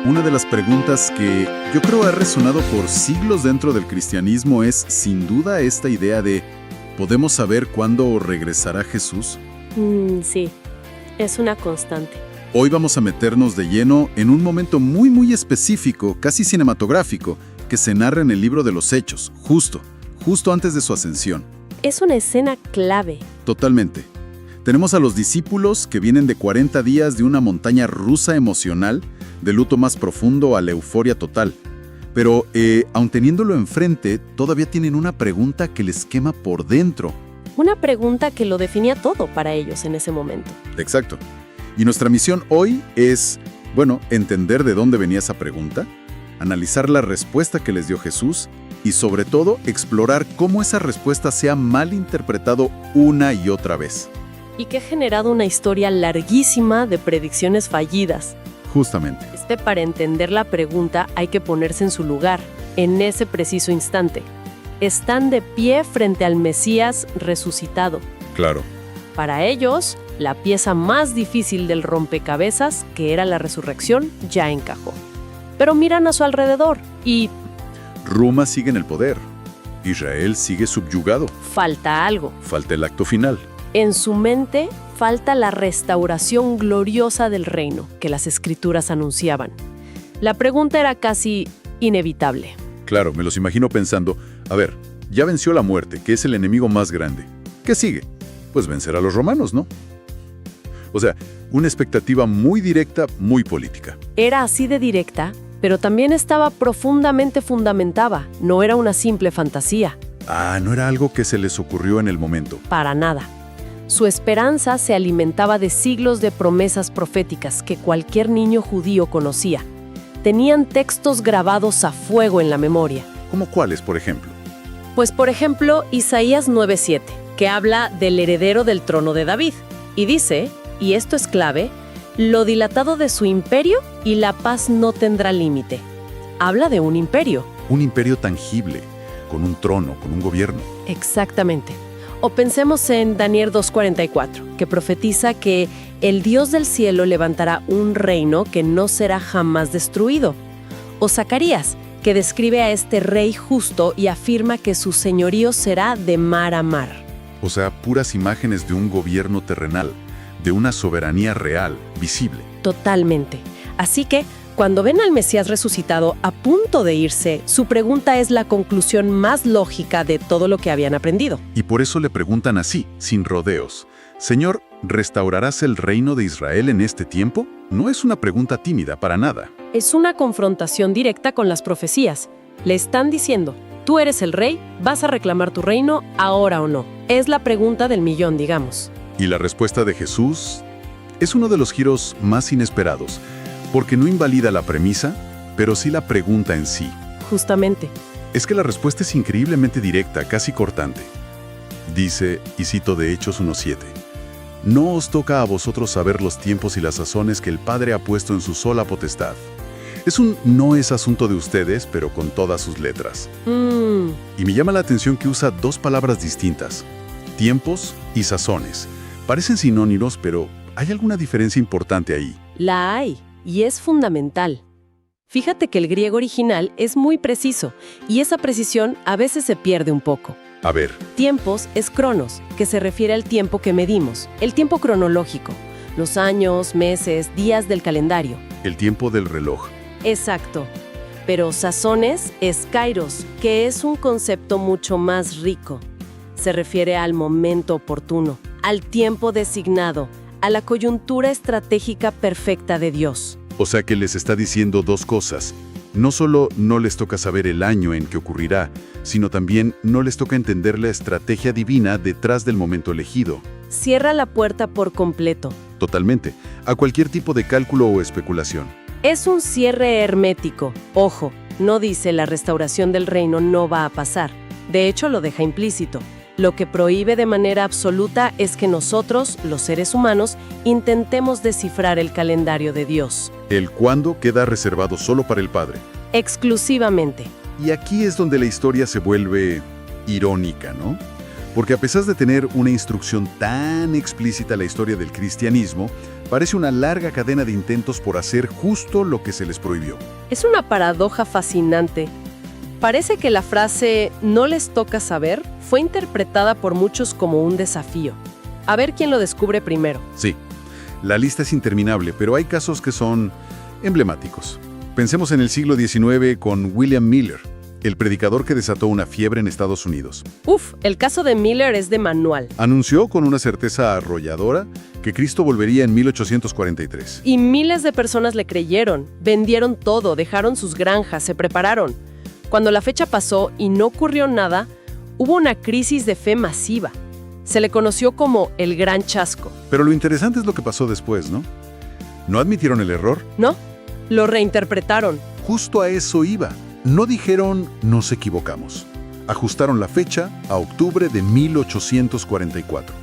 Una de las preguntas que yo creo ha resonado por siglos dentro del cristianismo es, sin duda, esta idea de ¿podemos saber cuándo regresará Jesús? Sí, es una constante. Hoy vamos a meternos de lleno en un momento muy específico, casi cinematográfico, que se narra en el libro de los Hechos, justo antes de su ascensión. Es una escena clave. Totalmente. Tenemos a los discípulos que vienen de 40 días de una montaña rusa emocional, del luto más profundo a la euforia total. Pero, aun teniéndolo enfrente, todavía tienen una pregunta que les quema por dentro. Una pregunta que lo definía todo para ellos en ese momento. Exacto. Y nuestra misión hoy es, entender de dónde venía esa pregunta, analizar la respuesta que les dio Jesús y, sobre todo, explorar cómo esa respuesta se ha malinterpretado una y otra vez. Y que ha generado una historia larguísima de predicciones fallidas. Justamente. Para entender la pregunta hay que ponerse en su lugar, en ese preciso instante. Están de pie frente al Mesías resucitado. Claro. Para ellos, la pieza más difícil del rompecabezas, que era la resurrección, ya encajó. Pero miran a su alrededor y... Roma sigue en el poder. Israel sigue subyugado. Falta algo. Falta el acto final. En su mente falta la restauración gloriosa del reino que las Escrituras anunciaban. La pregunta era casi inevitable. Claro, me los imagino pensando, ya venció la muerte, que es el enemigo más grande. ¿Qué sigue? Pues vencer a los romanos, ¿no? O sea, una expectativa muy directa, muy política. Era así de directa, pero también estaba profundamente fundamentada. No era una simple fantasía. No era algo que se les ocurrió en el momento. Para nada. Su esperanza se alimentaba de siglos de promesas proféticas que cualquier niño judío conocía. Tenían textos grabados a fuego en la memoria. ¿Cómo cuáles, por ejemplo? Pues, por ejemplo, Isaías 9:7, que habla del heredero del trono de David. Y dice, y esto es clave, lo dilatado de su imperio y la paz no tendrá límite. Habla de un imperio. Un imperio tangible, con un trono, con un gobierno. Exactamente. O pensemos en Daniel 2:44, que profetiza que el Dios del cielo levantará un reino que no será jamás destruido. O Zacarías, que describe a este rey justo y afirma que su señorío será de mar a mar. O sea, puras imágenes de un gobierno terrenal, de una soberanía real, visible. Totalmente. Así que, cuando ven al Mesías resucitado a punto de irse, su pregunta es la conclusión más lógica de todo lo que habían aprendido. Y por eso le preguntan así, sin rodeos. Señor, ¿restaurarás el reino de Israel en este tiempo? No es una pregunta tímida para nada. Es una confrontación directa con las profecías. Le están diciendo, tú eres el rey, vas a reclamar tu reino ahora o no. Es la pregunta del millón, digamos. Y la respuesta de Jesús es uno de los giros más inesperados, porque no invalida la premisa, pero sí la pregunta en sí. Justamente. Es que la respuesta es increíblemente directa, casi cortante. Dice, y cito de Hechos 1:7, «No os toca a vosotros saber los tiempos y las sazones que el Padre ha puesto en su sola potestad». No es asunto de ustedes, pero con todas sus letras. Y me llama la atención que usa dos palabras distintas, tiempos y sazones. Parecen sinónimos, pero ¿hay alguna diferencia importante ahí? La hay. Y es fundamental. Fíjate que el griego original es muy preciso, y esa precisión a veces se pierde un poco. A ver. Tiempos es cronos, que se refiere al tiempo que medimos, el tiempo cronológico, los años, meses, días del calendario. El tiempo del reloj. Exacto. Pero sazones es kairos, que es un concepto mucho más rico. Se refiere al momento oportuno, al tiempo designado, a la coyuntura estratégica perfecta de Dios. O sea que les está diciendo dos cosas. No solo no les toca saber el año en que ocurrirá, sino también no les toca entender la estrategia divina detrás del momento elegido. Cierra la puerta por completo. Totalmente, a cualquier tipo de cálculo o especulación. Es un cierre hermético. Ojo, no dice la restauración del reino no va a pasar. De hecho, lo deja implícito. Lo que prohíbe de manera absoluta es que nosotros, los seres humanos, intentemos descifrar el calendario de Dios. El cuándo queda reservado solo para el Padre. Exclusivamente. Y aquí es donde la historia se vuelve irónica, ¿no? Porque a pesar de tener una instrucción tan explícita a la historia del cristianismo, Parece una larga cadena de intentos por hacer justo lo que se les prohibió. Es una paradoja fascinante. Parece que la frase «no les toca saber» fue interpretada por muchos como un desafío. A ver quién lo descubre primero. Sí, la lista es interminable, pero hay casos que son emblemáticos. Pensemos en el siglo XIX con William Miller, el predicador que desató una fiebre en Estados Unidos. El caso de Miller es de manual. Anunció con una certeza arrolladora que Cristo volvería en 1843. Y miles de personas le creyeron, vendieron todo, dejaron sus granjas, se prepararon. Cuando la fecha pasó y no ocurrió nada, hubo una crisis de fe masiva. Se le conoció como el Gran Chasco. Pero lo interesante es lo que pasó después, ¿no? ¿No admitieron el error? No, lo reinterpretaron. Justo a eso iba. No dijeron «nos equivocamos». Ajustaron la fecha a octubre de 1844.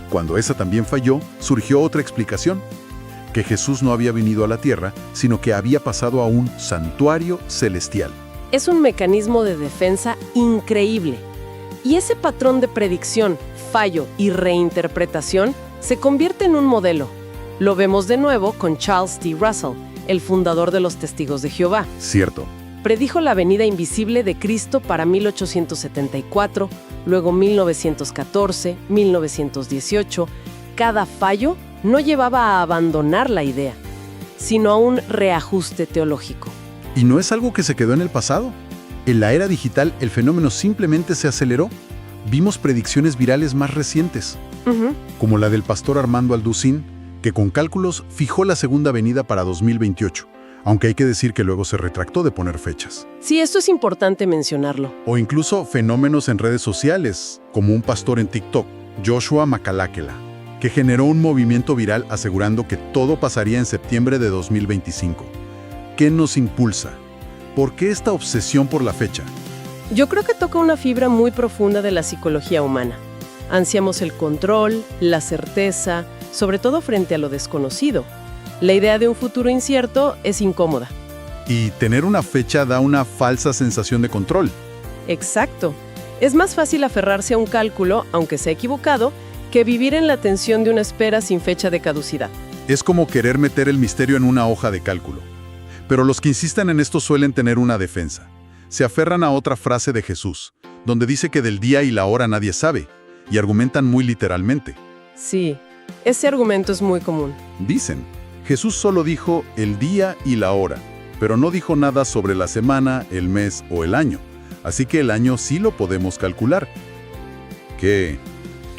Cuando esa también falló, surgió otra explicación, que Jesús no había venido a la tierra, sino que había pasado a un santuario celestial. Es un mecanismo de defensa increíble. Y ese patrón de predicción, fallo y reinterpretación se convierte en un modelo. Lo vemos de nuevo con Charles T. Russell, el fundador de los Testigos de Jehová. Cierto. Predijo la venida invisible de Cristo para 1874, luego 1914, 1918. Cada fallo no llevaba a abandonar la idea, sino a un reajuste teológico. Y no es algo que se quedó en el pasado. En la era digital, el fenómeno simplemente se aceleró. Vimos predicciones virales más recientes, como la del pastor Armando Alducín, que con cálculos fijó la segunda venida para 2028. Aunque hay que decir que luego se retractó de poner fechas. Sí, esto es importante mencionarlo. O incluso fenómenos en redes sociales, como un pastor en TikTok, Joshua Makalakela, que generó un movimiento viral asegurando que todo pasaría en septiembre de 2025. ¿Qué nos impulsa? ¿Por qué esta obsesión por la fecha? Yo creo que toca una fibra muy profunda de la psicología humana. Ansiamos el control, la certeza, sobre todo frente a lo desconocido. La idea de un futuro incierto es incómoda. Y tener una fecha da una falsa sensación de control. Exacto. Es más fácil aferrarse a un cálculo, aunque sea equivocado, que vivir en la tensión de una espera sin fecha de caducidad. Es como querer meter el misterio en una hoja de cálculo. Pero los que insisten en esto suelen tener una defensa. Se aferran a otra frase de Jesús, donde dice que del día y la hora nadie sabe, y argumentan muy literalmente. Sí, ese argumento es muy común. Dicen, Jesús solo dijo el día y la hora, pero no dijo nada sobre la semana, el mes o el año. Así que el año sí lo podemos calcular. ¿Qué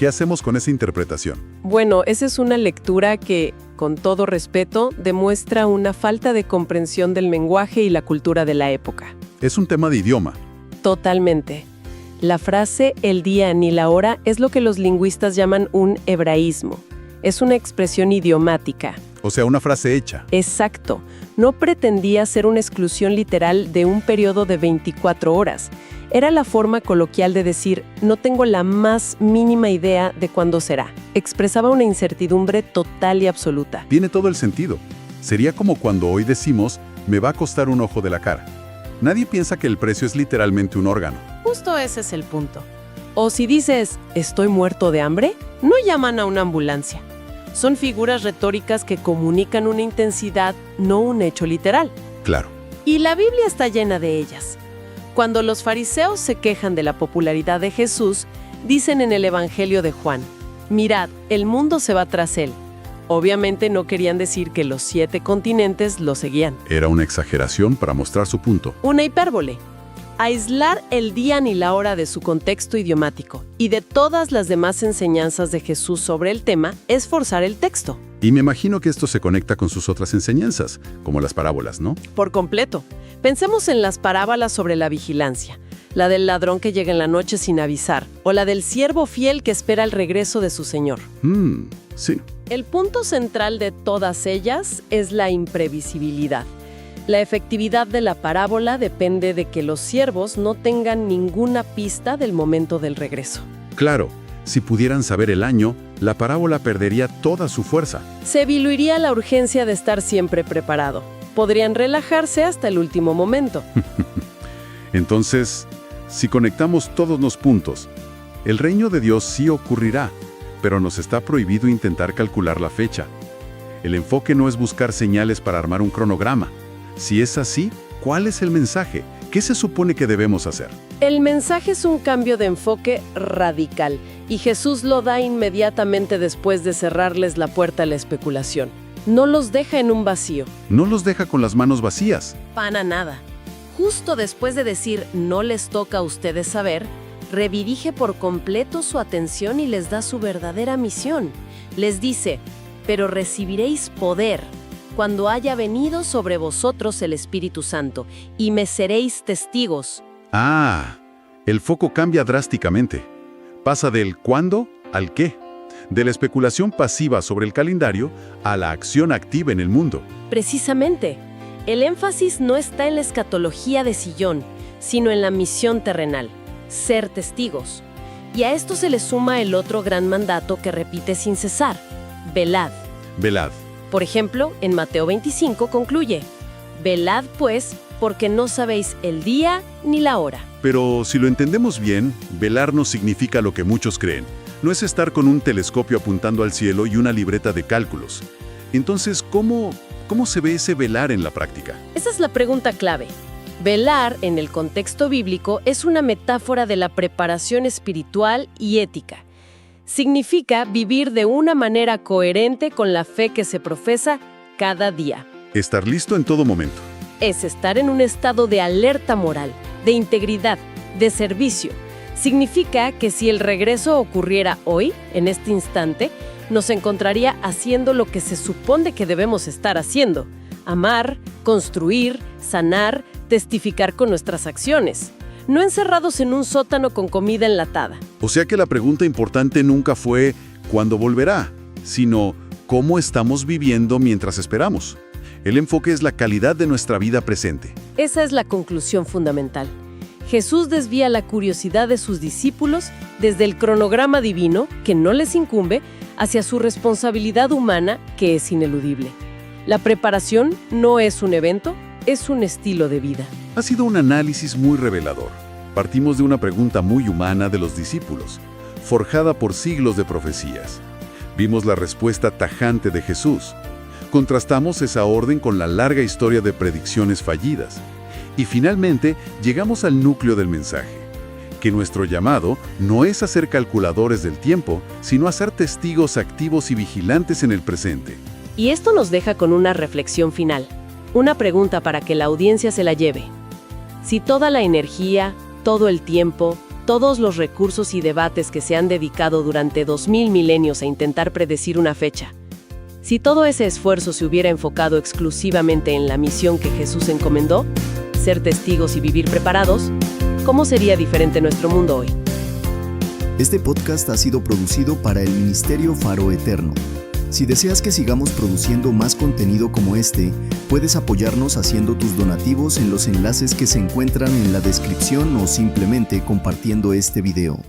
hacemos con esa interpretación? Bueno, esa es una lectura que, con todo respeto, demuestra una falta de comprensión del lenguaje y la cultura de la época. Es un tema de idioma. Totalmente. La frase «el día ni la hora» es lo que los lingüistas llaman un hebraísmo. Es una expresión idiomática. O sea, una frase hecha. Exacto. No pretendía ser una exclusión literal de un periodo de 24 horas. Era la forma coloquial de decir, no tengo la más mínima idea de cuándo será. Expresaba una incertidumbre total y absoluta. Tiene todo el sentido. Sería como cuando hoy decimos, me va a costar un ojo de la cara. Nadie piensa que el precio es literalmente un órgano. Justo ese es el punto. O si dices, estoy muerto de hambre, no llaman a una ambulancia. Son figuras retóricas que comunican una intensidad, no un hecho literal. Claro. Y la Biblia está llena de ellas. Cuando los fariseos se quejan de la popularidad de Jesús, dicen en el Evangelio de Juan, mirad, el mundo se va tras él. Obviamente no querían decir que los 7 continentes lo seguían. Era una exageración para mostrar su punto. Una hipérbole. Aislar el día ni la hora de su contexto idiomático y de todas las demás enseñanzas de Jesús sobre el tema es forzar el texto. Y me imagino que esto se conecta con sus otras enseñanzas, como las parábolas, ¿no? Por completo. Pensemos en las parábolas sobre la vigilancia, la del ladrón que llega en la noche sin avisar, o la del siervo fiel que espera el regreso de su señor. Sí. El punto central de todas ellas es la imprevisibilidad. La efectividad de la parábola depende de que los siervos no tengan ninguna pista del momento del regreso. Claro, si pudieran saber el año, la parábola perdería toda su fuerza. Se diluiría la urgencia de estar siempre preparado. Podrían relajarse hasta el último momento. Entonces, si conectamos todos los puntos, el reino de Dios sí ocurrirá, pero nos está prohibido intentar calcular la fecha. El enfoque no es buscar señales para armar un cronograma. Si es así, ¿cuál es el mensaje? ¿Qué se supone que debemos hacer? El mensaje es un cambio de enfoque radical, y Jesús lo da inmediatamente después de cerrarles la puerta a la especulación. No los deja en un vacío. No los deja con las manos vacías. Para nada. Justo después de decir no les toca a ustedes saber, redirige por completo su atención y les da su verdadera misión. Les dice, pero recibiréis poder cuando haya venido sobre vosotros el Espíritu Santo, y me seréis testigos. El foco cambia drásticamente. Pasa del cuándo al qué. De la especulación pasiva sobre el calendario a la acción activa en el mundo. Precisamente, el énfasis no está en la escatología de sillón, sino en la misión terrenal, ser testigos. Y a esto se le suma el otro gran mandato que repite sin cesar, velad. Velad. Por ejemplo, en Mateo 25 concluye, velad pues, porque no sabéis el día ni la hora. Pero si lo entendemos bien, velar no significa lo que muchos creen. No es estar con un telescopio apuntando al cielo y una libreta de cálculos. Entonces, ¿cómo se ve ese velar en la práctica? Esa es la pregunta clave. Velar, en el contexto bíblico, es una metáfora de la preparación espiritual y ética. Significa vivir de una manera coherente con la fe que se profesa cada día. Estar listo en todo momento. Es estar en un estado de alerta moral, de integridad, de servicio. Significa que si el regreso ocurriera hoy, en este instante, nos encontraría haciendo lo que se supone que debemos estar haciendo: amar, construir, sanar, testificar con nuestras acciones. No encerrados en un sótano con comida enlatada. O sea que la pregunta importante nunca fue ¿cuándo volverá?, sino ¿cómo estamos viviendo mientras esperamos? El enfoque es la calidad de nuestra vida presente. Esa es la conclusión fundamental. Jesús desvía la curiosidad de sus discípulos desde el cronograma divino, que no les incumbe, hacia su responsabilidad humana, que es ineludible. La preparación no es un evento, es un estilo de vida. Ha sido un análisis muy revelador. Partimos de una pregunta muy humana de los discípulos, forjada por siglos de profecías. Vimos la respuesta tajante de Jesús. Contrastamos esa orden con la larga historia de predicciones fallidas. Y finalmente llegamos al núcleo del mensaje, que nuestro llamado no es a ser calculadores del tiempo, sino a ser testigos activos y vigilantes en el presente. Y esto nos deja con una reflexión final, una pregunta para que la audiencia se la lleve. Si toda la energía, todo el tiempo, todos los recursos y debates que se han dedicado durante 2000 milenios a intentar predecir una fecha, si todo ese esfuerzo se hubiera enfocado exclusivamente en la misión que Jesús encomendó, ser testigos y vivir preparados, ¿cómo sería diferente nuestro mundo hoy? Este podcast ha sido producido para el Ministerio Faro Eterno. Si deseas que sigamos produciendo más contenido como este, puedes apoyarnos haciendo tus donativos en los enlaces que se encuentran en la descripción o simplemente compartiendo este video.